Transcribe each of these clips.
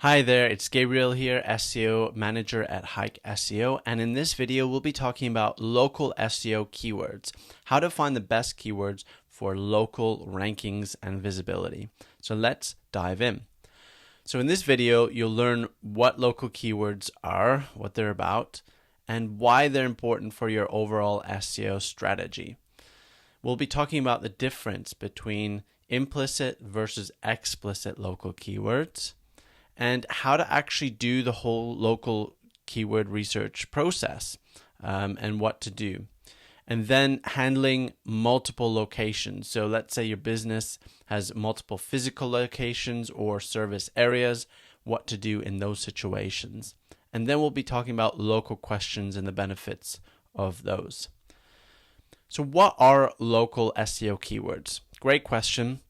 Hi there, it's Gabriel here, SEO manager at Hike SEO, and in this video we'll be talking about local SEO keywords, how to find the best keywords for local rankings and visibility. So let's dive in. So in this video you'll learn what local keywords are, what they're about, and why they're important for your overall SEO strategy. We'll be talking about the difference between implicit versus explicit local keywords, and how to actually do the whole local keyword research process and what to do. And then handling multiple locations. So let's say your business has multiple physical locations or service areas, what to do in those situations. And then we'll be talking about local questions and the benefits of those. So what are local SEO keywords? Great question.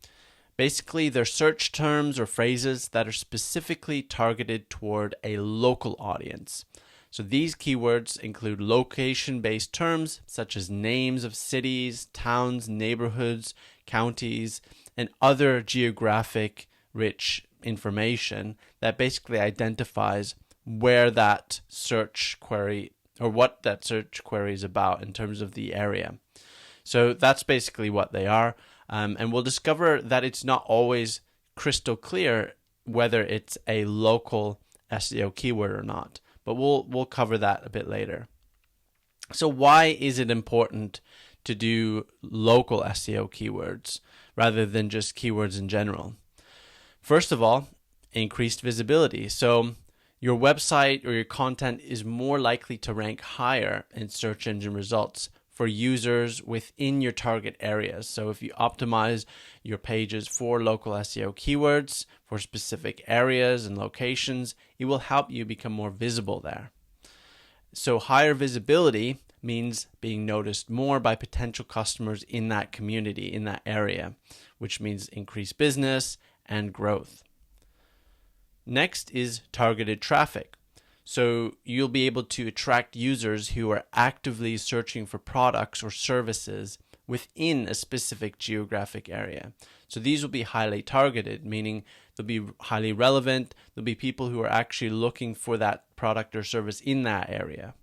Basically, they're search terms or phrases that are specifically targeted toward a local audience. So these keywords include location-based terms such as names of cities, towns, neighborhoods, counties, and other geographic rich information that basically identifies where that search query or what that search query is about in terms of the area. So that's basically what they are. And we'll discover that it's not always crystal clear whether it's a local SEO keyword or not. But we'll cover that a bit later. So why is it important to do local SEO keywords rather than just keywords in general? First of all, increased visibility. So your website or your content is more likely to rank higher in search engine results for users within your target areas. So if you optimize your pages for local SEO keywords for specific areas and locations, it will help you become more visible there. So higher visibility means being noticed more by potential customers in that community, in that area, which means increased business and growth. Next is targeted traffic. So you'll be able to attract users who are actively searching for products or services within a specific geographic area. So these will be highly targeted, meaning they'll be highly relevant. There'll be people who are actually looking for that product or service in that area.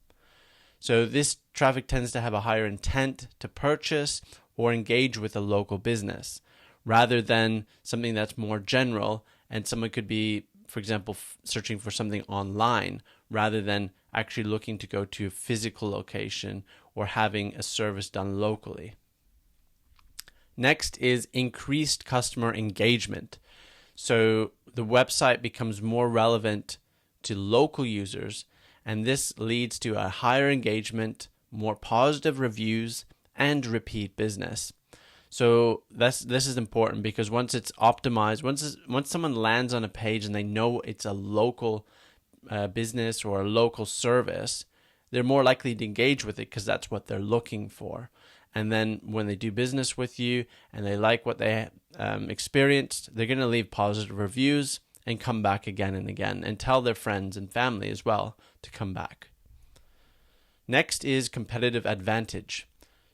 So this traffic tends to have a higher intent to purchase or engage with a local business, rather than something that's more general and someone could be, for example, searching for something online rather than actually looking to go to a physical location or having a service done locally. Next is increased customer engagement. So the website becomes more relevant to local users, and this leads to a higher engagement, more positive reviews, and repeat business. So this is important because once it's optimized, once someone lands on a page and they know it's a local business or a local service, they're more likely to engage with it because that's what they're looking for. And then when they do business with you and they like what they experienced, they're going to leave positive reviews and come back again and again and tell their friends and family as well to come back. Next is competitive advantage.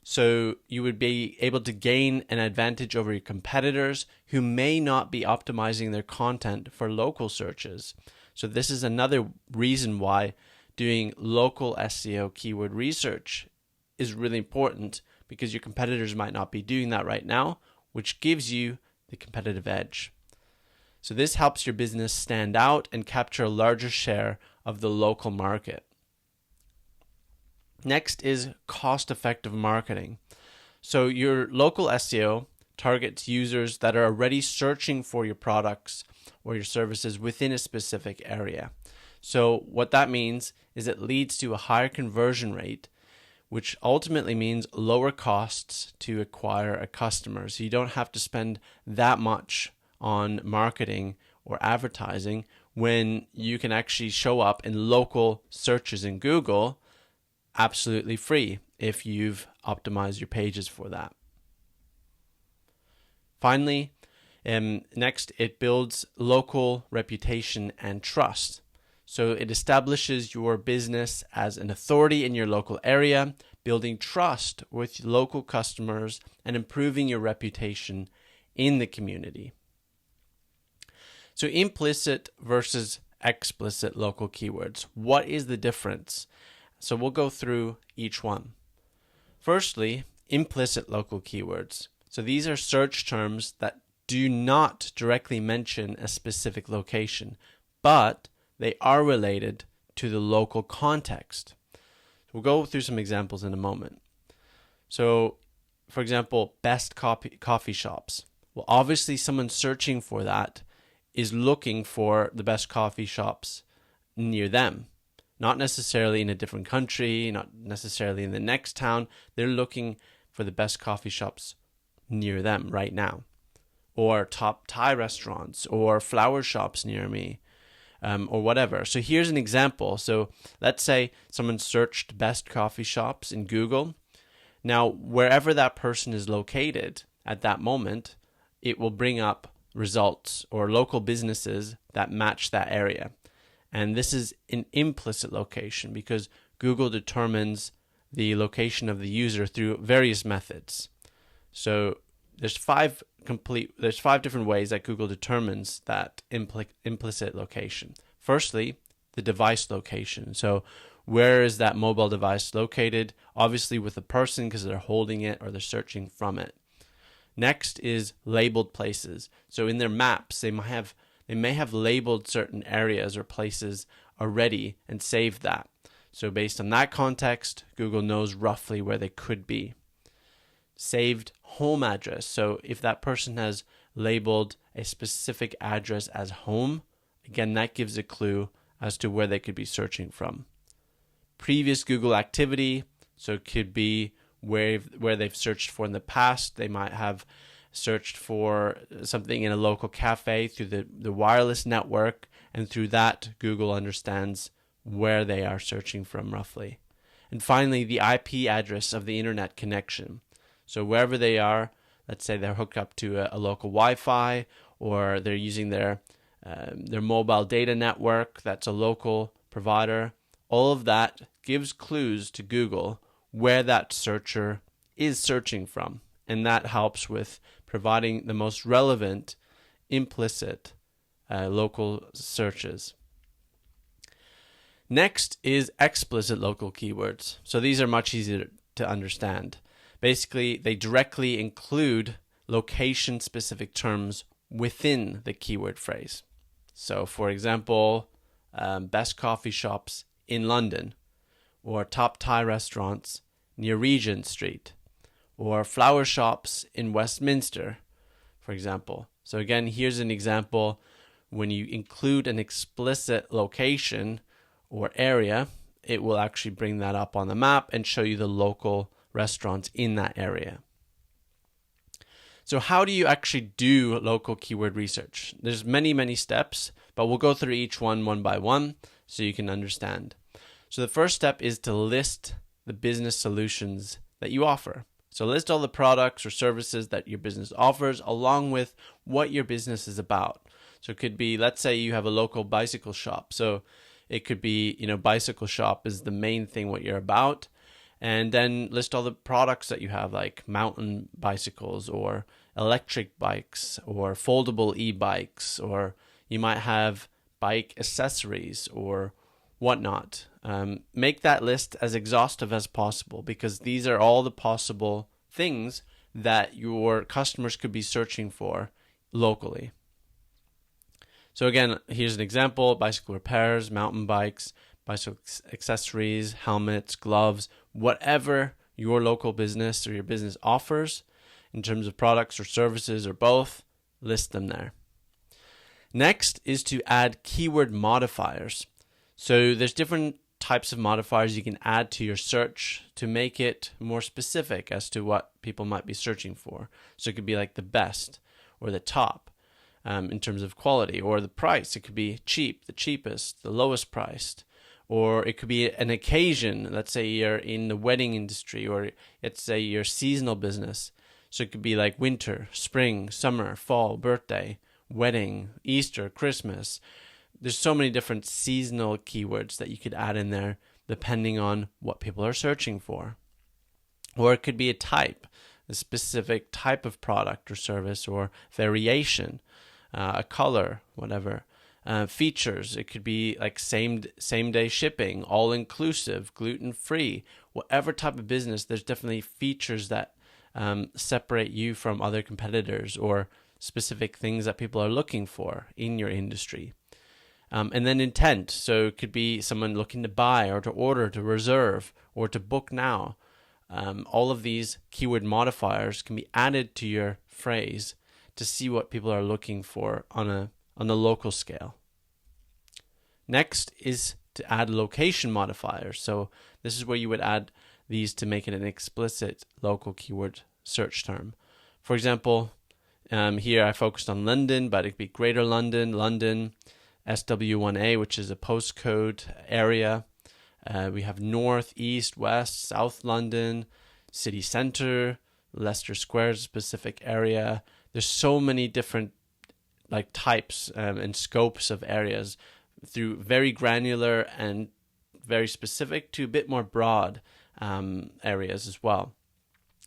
So you would be able to gain an advantage over your competitors who may not be optimizing their content for local searches. So this is another reason why doing local SEO keyword research is really important, because your competitors might not be doing that right now, which gives you the competitive edge. So this helps your business stand out and capture a larger share of the local market. Next is cost-effective marketing. So your local SEO targets users that are already searching for your products or your services within a specific area. So what that means is it leads to a higher conversion rate, which ultimately means lower costs to acquire a customer. So you don't have to spend that much on marketing or advertising when you can actually show up in local searches in Google absolutely free if you've optimized your pages for that. Finally, next, it builds local reputation and trust. So it establishes your business as an authority in your local area, building trust with local customers and improving your reputation in the community. So implicit versus explicit local keywords. What is the difference? So we'll go through each one. Firstly, implicit local keywords. So these are search terms that do not directly mention a specific location, but they are related to the local context. We'll go through some examples in a moment. So, for example, best coffee shops. Well, obviously someone searching for that is looking for the best coffee shops near them. Not necessarily in a different country, not necessarily in the next town. They're looking for the best coffee shops near them right now. Or top Thai restaurants, or flower shops near me, or whatever. So here's an example. So let's say someone searched best coffee shops in Google. Now, wherever that person is located at that moment, it will bring up results or local businesses that match that area. And this is an implicit location because Google determines the location of the user through various methods. So there's five different ways that Google determines that implicit location. Firstly, the device location. So where is that mobile device located? Obviously with the person because they're holding it or they're searching from it. Next is labeled places. So in their maps, they may have labeled certain areas or places already and saved that. So based on that context, Google knows roughly where they could be. Saved home address. So if that person has labeled a specific address as home, again, that gives a clue as to where they could be searching from. Previous Google activity. So it could be where they've searched for in the past. They might have searched for something in a local cafe through the wireless network, and through that, Google understands where they are searching from roughly. And finally, the IP address of the internet connection. So wherever they are, let's say they're hooked up to a local Wi-Fi, or they're using their mobile data network that's a local provider. All of that gives clues to Google where that searcher is searching from. And that helps with providing the most relevant implicit local searches. Next is explicit local keywords. So these are much easier to understand. Basically, they directly include location-specific terms within the keyword phrase. So, for example, best coffee shops in London, or top Thai restaurants near Regent Street, or flower shops in Westminster, for example. So again, here's an example. When you include an explicit location or area, it will actually bring that up on the map and show you the local restaurants in that area. So how do you actually do local keyword research? There's many steps, but we'll go through each one by one so you can understand. So the first step is to list the business solutions that you offer. So list all the products or services that your business offers along with what your business is about. So it could be, let's say you have a local bicycle shop. So it could be, bicycle shop is the main thing what you're about. And then list all the products that you have, like mountain bicycles or electric bikes or foldable e-bikes, or you might have bike accessories or whatnot. Make that list as exhaustive as possible because these are all the possible things that your customers could be searching for locally. So again, here's an example: bicycle repairs, mountain bikes, bicycle accessories, helmets, gloves, whatever your local business or your business offers in terms of products or services or both, list them there. Next is to add keyword modifiers. So there's different types of modifiers you can add to your search to make it more specific as to what people might be searching for. So it could be like the best or the top in terms of quality, or the price. It could be cheap, the cheapest, the lowest priced. Or it could be an occasion. Let's say you're in the wedding industry, or let's say you're seasonal business. So it could be like winter, spring, summer, fall, birthday, wedding, Easter, Christmas. There's so many different seasonal keywords that you could add in there depending on what people are searching for. Or it could be a type, a specific type of product or service or variation, a color, whatever. features. It could be like same day shipping, all inclusive, gluten free. Whatever type of business, there's definitely features that separate you from other competitors or specific things that people are looking for in your industry. And then intent. So it could be someone looking to buy or to order, to reserve, or to book now. All of these keyword modifiers can be added to your phrase to see what people are looking for on a local scale. Next is to add location modifiers. So this is where you would add these to make it an explicit local keyword search term. For example, here I focused on London, but it could be Greater London, London, SW1A, which is a postcode area. We have North, East, West, South London, City Centre, Leicester Square is a specific area. There's so many different types and scopes of areas, through very granular and very specific to a bit more broad areas as well.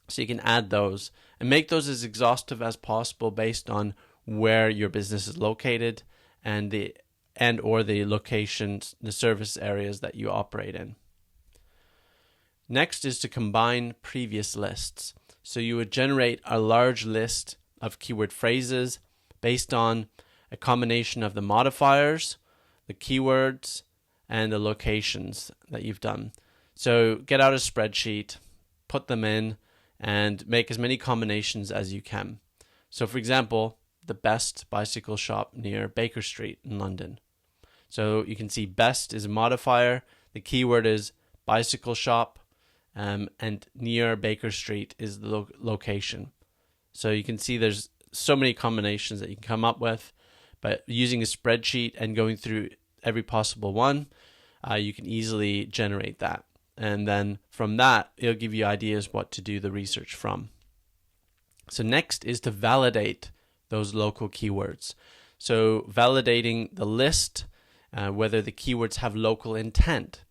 So you can add those and make those as exhaustive as possible based on where your business is located and or the locations, the service areas that you operate in. Next is to combine previous lists. So you would generate a large list of keyword phrases based on a combination of the modifiers, the keywords, and the locations that you've done. So get out a spreadsheet, put them in, and make as many combinations as you can. So for example, the best bicycle shop near Baker Street in London. So you can see best is a modifier, the keyword is bicycle shop, and near Baker Street is the location. So you can see there's so many combinations that you can come up with, but using a spreadsheet and going through every possible one, you can easily generate that. And then from that, it'll give you ideas what to do the research from. So next is to validate those local keywords. So validating the list, whether the keywords have local intent.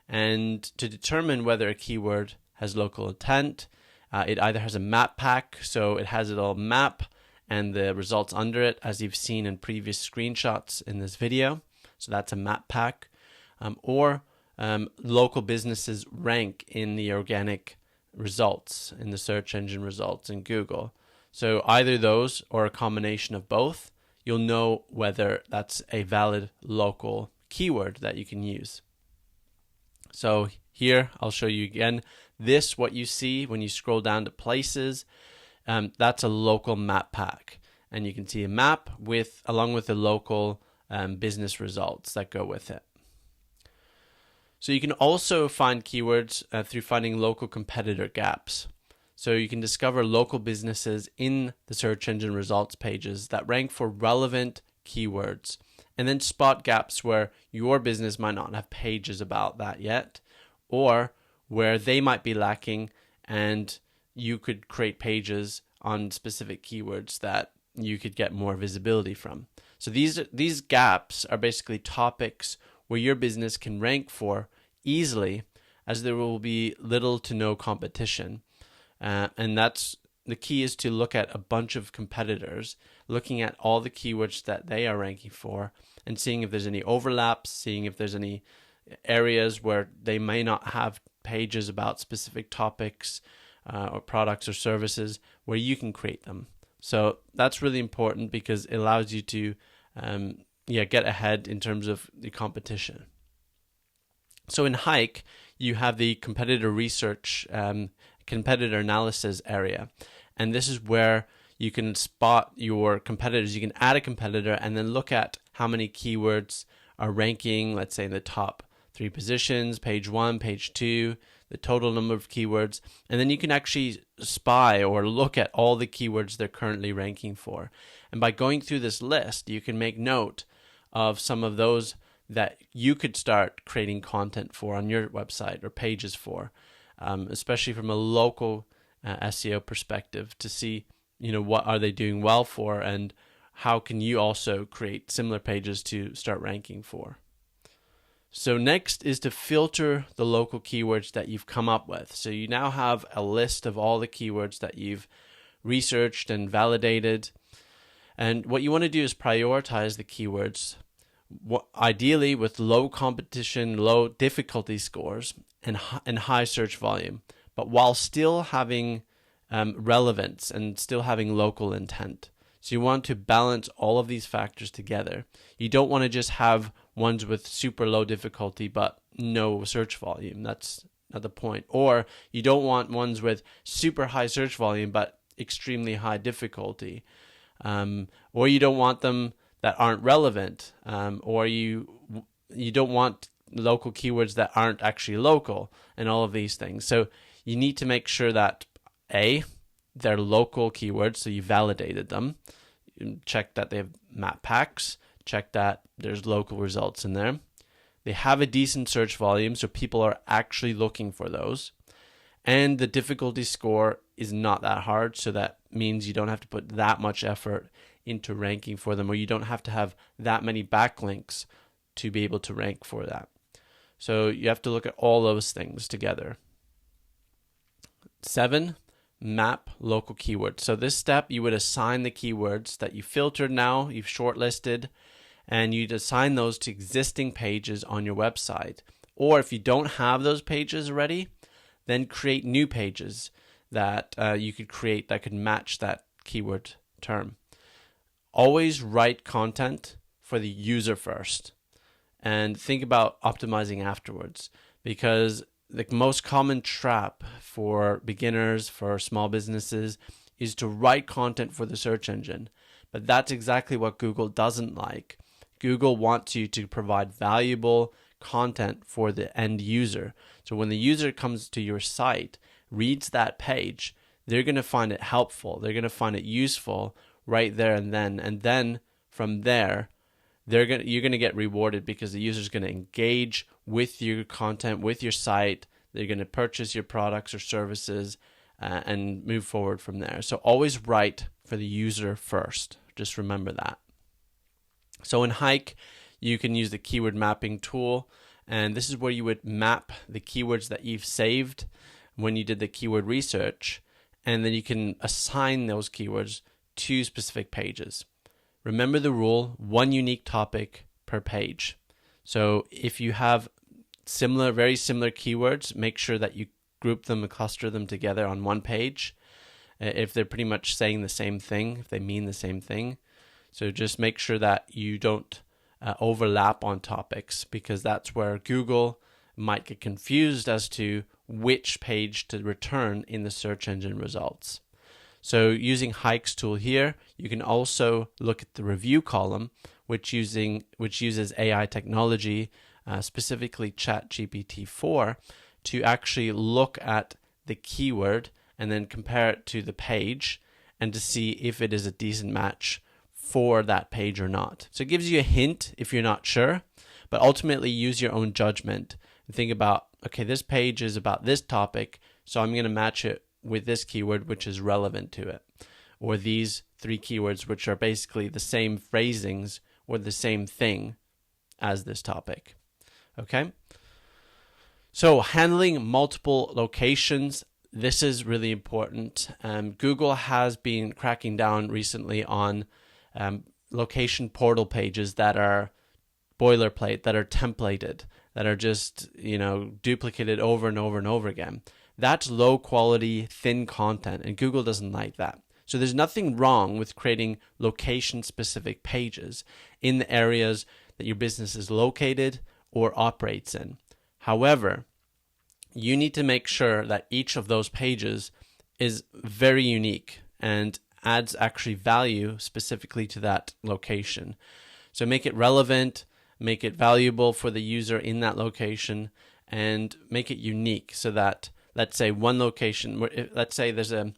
And to determine whether a keyword has local intent, it either has a map pack, so it has it all map and the results under it, as you've seen in previous screenshots in this video. So that's a map pack. Or local businesses rank in the organic results, in the search engine results in Google. So either those or a combination of both, you'll know whether that's a valid local keyword that you can use. So here I'll show you again. This, what you see when you scroll down to places, that's a local map pack. And you can see a map along with the local business results that go with it. So you can also find keywords through finding local competitor gaps. So you can discover local businesses in the search engine results pages that rank for relevant keywords, and then spot gaps where your business might not have pages about that yet, or where they might be lacking and you could create pages on specific keywords that you could get more visibility from. So these gaps are basically topics where your business can rank for easily, as there will be little to no competition. And that's the key, is to look at a bunch of competitors, looking at all the keywords that they are ranking for and seeing if there's any overlaps, seeing if there's any areas where they may not have pages about specific topics or products or services where you can create them. So that's really important because it allows you to get ahead in terms of the competition. So in Hike, you have the competitor research, competitor analysis area. And this is where you can spot your competitors. You can add a competitor and then look at how many keywords are ranking, let's say in the top 3 positions, page 1, page 2, the total number of keywords. And then you can actually spy or look at all the keywords they're currently ranking for. And by going through this list, you can make note of some of those that you could start creating content for on your website or pages for, especially from a local SEO perspective, to see, what are they doing well for and how can you also create similar pages to start ranking for. So next is to filter the local keywords that you've come up with. So you now have a list of all the keywords that you've researched and validated. And what you want to do is prioritize the keywords ideally with low competition, low difficulty scores, and high search volume, but while still having relevance and still having local intent. So you want to balance all of these factors together. You don't want to just have ones with super low difficulty but no search volume. That's not the point. Or you don't want ones with super high search volume but extremely high difficulty. Or you don't want them that aren't relevant. Or you don't want local keywords that aren't actually local, and all of these things. So you need to make sure that they're local keywords, so you validated them. Check that they have map packs. Check that there's local results in there. They have a decent search volume, so people are actually looking for those. And the difficulty score is not that hard, so that means you don't have to put that much effort into ranking for them, or you don't have to have that many backlinks to be able to rank for that. So you have to look at all those things together. 7, map local keywords. So this step, you would assign the keywords that you filtered now, you've shortlisted, and you'd assign those to existing pages on your website. Or if you don't have those pages already, then create new pages that you could create that could match that keyword term. Always write content for the user first, and think about optimizing afterwards, because the most common trap for beginners, for small businesses, is to write content for the search engine. But that's exactly what Google doesn't like. Google wants you to provide valuable content for the end user. So when the user comes to your site, reads that page, they're going to find it helpful. They're going to find it useful right there and then. And then from there, you're going to get rewarded, because the user is going to engage with your content, with your site. They're going to purchase your products or services and move forward from there. So always write for the user first. Just remember that. So in Hike, you can use the keyword mapping tool, and this is where you would map the keywords that you've saved when you did the keyword research, and then you can assign those keywords to specific pages. Remember the rule, one unique topic per page. So if you have very similar keywords, make sure that you group them and cluster them together on one page. If they're pretty much saying the same thing, if they mean the same thing. So just make sure that you don't overlap on topics, because that's where Google might get confused as to which page to return in the search engine results. So using Hike's tool here, you can also look at the review column, which uses AI technology, specifically ChatGPT-4, to actually look at the keyword and then compare it to the page and to see if it is a decent match for that page or not. So it gives you a hint if you're not sure, but ultimately use your own judgment and think about, okay, this page is about this topic, so I'm going to match it with this keyword which is relevant to it, or these 3 keywords which are basically the same phrasings or the same thing as this topic. Okay? So handling multiple locations, this is really important. Google has been cracking down recently on location portal pages that are boilerplate, that are templated, that are just, duplicated over and over and over again. That's low quality, thin content, and Google doesn't like that. So there's nothing wrong with creating location-specific pages in the areas that your business is located or operates in. However, you need to make sure that each of those pages is very unique and adds actually value specifically to that location. So make it relevant, make it valuable for the user in that location, and make it unique so that, let's say one location, let's say there's a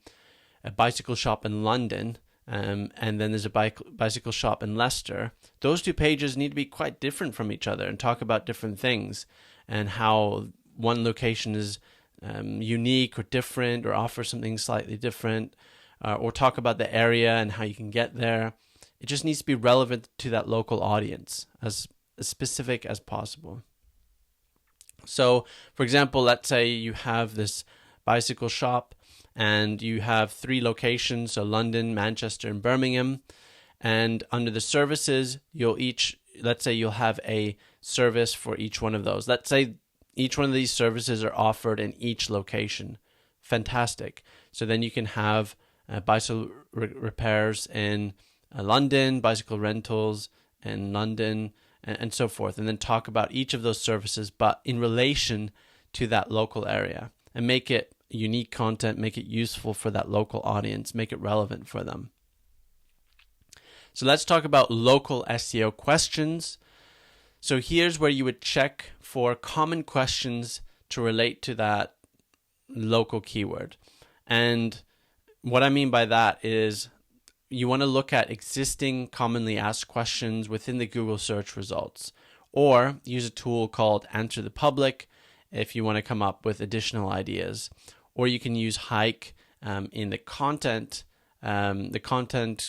bicycle shop in London, and then there's a bicycle shop in Leicester. Those 2 pages need to be quite different from each other and talk about different things, and how one location is unique or different, or offers something slightly different, or talk about the area and how you can get there. It just needs to be relevant to that local audience, as specific as possible. So, for example, let's say you have this bicycle shop and you have 3 locations, so London, Manchester, and Birmingham. And under the services, you'll each let's say you'll have a service for each one of those. Let's say each one of these services are offered in each location. Fantastic. So then you can have bicycle repairs in London, bicycle rentals in London, and so forth. And then talk about each of those services, but in relation to that local area, and make it unique content, make it useful for that local audience, make it relevant for them. So let's talk about local SEO questions. So here's where you would check for common questions to relate to that local keyword. And what I mean by that is you want to look at existing commonly asked questions within the Google search results, or use a tool called Answer the Public if you want to come up with additional ideas. Or you can use Hike in the content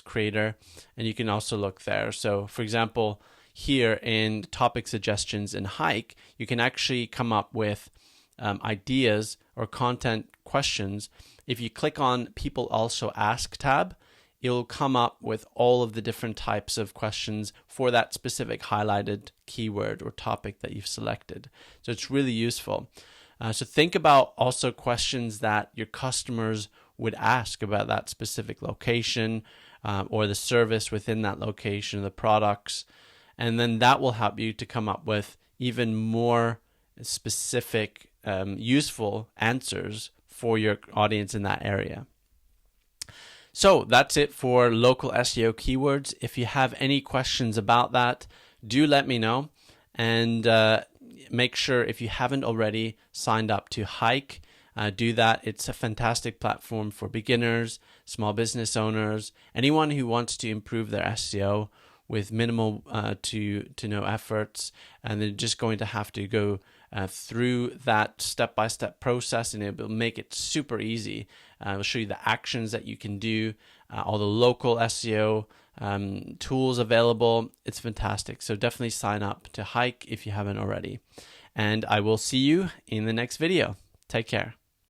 creator, and you can also look there. So for example, here in topic suggestions in Hike, you can actually come up with ideas or content questions. If you click on People Also Ask tab, it'll come up with all of the different types of questions for that specific highlighted keyword or topic that you've selected. So it's really useful. So think about also questions that your customers would ask about that specific location or the service within that location, the products, and then that will help you to come up with even more specific, useful answers for your audience in that area. So that's it for local SEO keywords. If you have any questions about that, do let me know. And make sure, if you haven't already signed up to Hike, do that. It's a fantastic platform for beginners, small business owners, anyone who wants to improve their SEO with minimal to no efforts. And they're just going to have to go through that step-by-step process, and it will make it super easy. It'll show you the actions that you can do, all the local SEO tools available. It's fantastic. So definitely sign up to Hike if you haven't already. And I will see you in the next video. Take care.